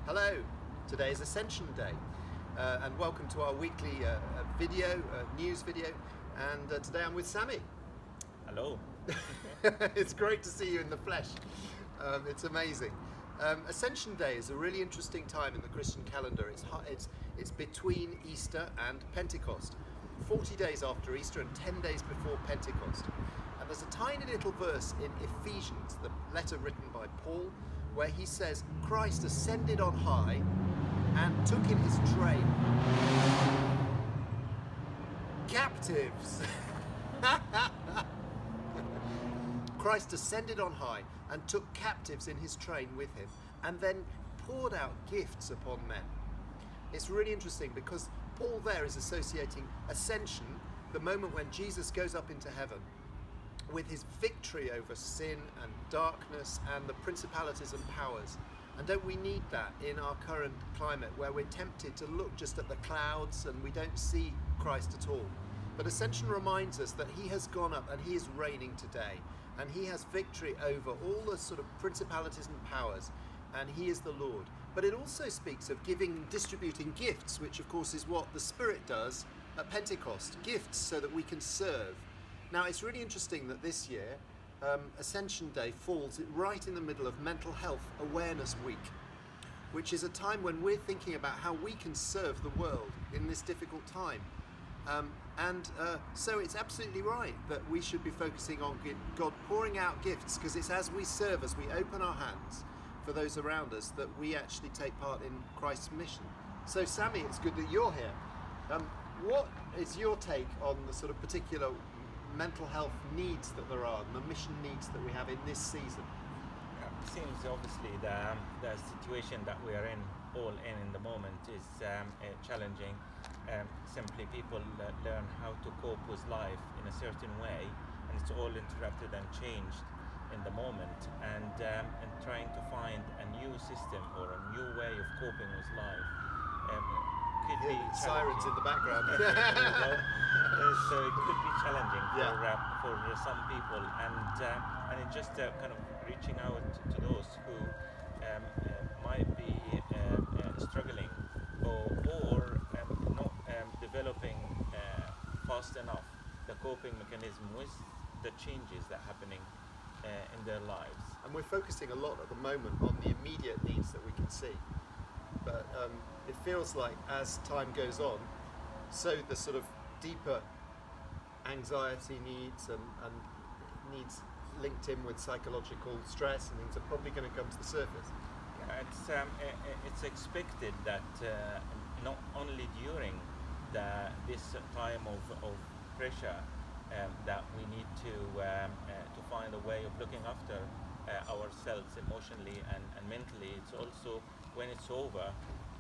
Hello, today is Ascension Day and welcome to our weekly news video, and today I'm with Samy. Hello. It's great to see you in the flesh. It's amazing. Ascension Day is a really interesting time in the Christian calendar. It's between Easter and Pentecost, 40 days after Easter and 10 days before Pentecost. And there's a tiny little verse in Ephesians, the letter written by Paul, where he says, Christ ascended on high and took in his train captives. Christ ascended on high and took captives in his train with him, and then poured out gifts upon men. It's really interesting because Paul there is associating ascension, the moment when Jesus goes up into heaven, with his victory over sin and darkness and the principalities and powers. And don't we need that in our current climate, where we're tempted to look just at the clouds and we don't see Christ at all? But Ascension reminds us that he has gone up and he is reigning today, and he has victory over all the sort of principalities and powers, and he is the Lord. But it also speaks of distributing gifts, which of course is what the Spirit does at Pentecost, gifts so that we can serve. Now, it's really interesting that this year, Ascension Day falls right in the middle of Mental Health Awareness Week, which is a time when we're thinking about how we can serve the world in this difficult time. So it's absolutely right that we should be focusing on God pouring out gifts, because it's as we serve, as we open our hands for those around us, that we actually take part in Christ's mission. So, Samy, it's good that you're here. What is your take on the sort of particular mental health needs that there are, and the mission needs that we have in this season? It seems obviously the situation that we are all in the moment is challenging. Simply people learn how to cope with life in a certain way, and it's all interrupted and changed in the moment, and trying to find a new system or a new way of coping with life could be sirens in the background. So it could be challenging for some people, and it's just kind of reaching out to those who might be struggling or not developing fast enough the coping mechanism with the changes that are happening in their lives. And we're focusing a lot at the moment on the immediate needs that we can see. But it feels like as time goes on, so the sort of deeper anxiety needs and needs linked in with psychological stress and things are probably going to come to the surface. It's expected that not only during this time of pressure that we need to find a way of looking after ourselves emotionally and mentally. It's also when it's over,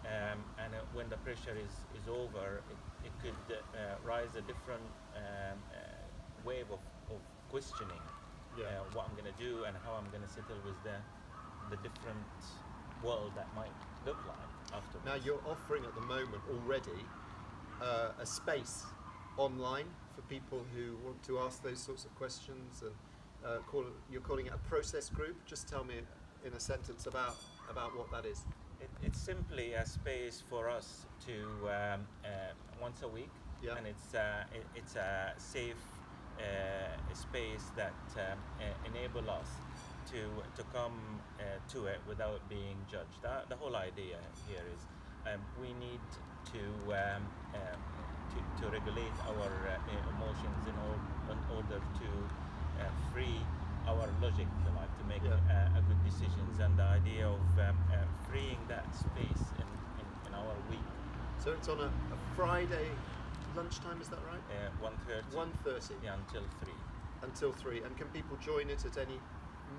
and when the pressure is over, it could rise a different wave of questioning what I'm going to do and how I'm going to settle with the different world that might look like afterwards. Now, you're offering at the moment already a space online for people who want to ask those sorts of questions, and you're calling it a process group. Just tell me in a sentence about what that is. It's simply a space for us to once a week, and it's a safe space that enable us to come to it without being judged. The whole idea here is we need to regulate our emotions in order to free our logic, to make a good decisions, and the idea of freeing that space in our week. So it's on a Friday lunchtime, is that right? 1:30. 1:30. Yeah, until 3. Until 3. And can people join it at any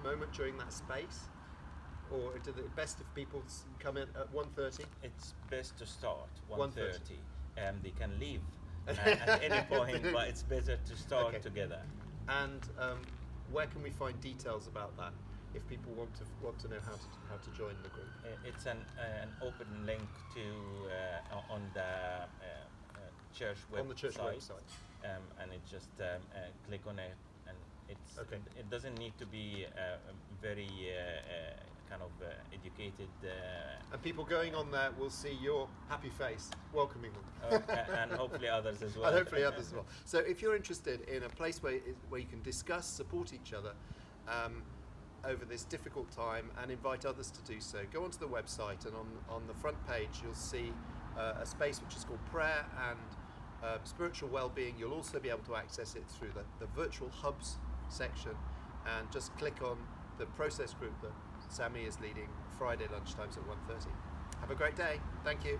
moment during that space? Or is it best if people come in at 1:30? It's best to start 1:30. They can leave at any point, but it's better to start together. And where can we find details about that if people want to know how to join the group? It's an open link to on the church website. On the church website. And it just click on it, and it doesn't need to be very kind of educated. And people going on there will see your happy face welcoming them. And hopefully others as well. And hopefully others as well. So if you're interested in a place where you can discuss, support each other over this difficult time and invite others to do so, go onto the website, and on the front page you'll see a space which is called Prayer and Spiritual Wellbeing. You'll also be able to access it through the Virtual Hubs section, and just click on the process group that Samy is leading Friday lunchtimes at 1:30. Have a great day. Thank you.